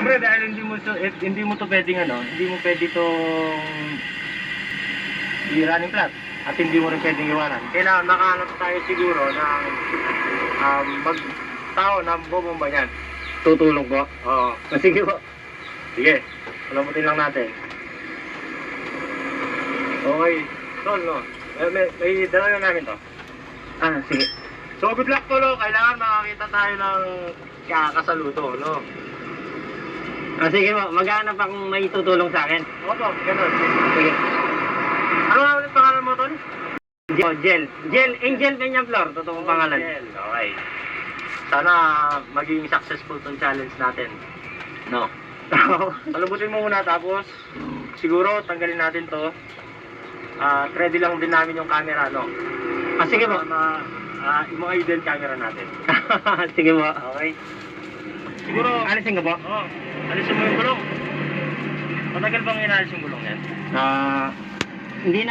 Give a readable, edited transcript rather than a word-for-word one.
Siyempre dahil hindi mo to pwedeng hindi mo pwede tong i-running flat at hindi mo rin pwedeng iwanan. Kailangan makahanap tayo siguro ng tao na bubomba niyan. Tutulong po. Oo. Sige po. Sige, palamutin lang natin. Okay, tol, no? May dala na namin to. Sige. So, good luck, tolo. Kailangan makakita tayo ng kakasaluto, no? Sige po, maghanap akong may tutulong sa akin. Opo, ganun. Sige. Ano nga ulit pangalan mo, tol? Gel. Angel Peñaflor, totoong pangalan. Angel, okay. Sana maging successful tong challenge natin. No? Palamutin mo muna tapos siguro tanggalin natin to. Ready lang din namin yung camera, no? Sige po. Yung mga hidden camera natin. Sige po. Okay? Siguro, Alisin ko po? Oo. Alisin mo yung gulong. Matagal bang inalis yung gulong yan? Hindi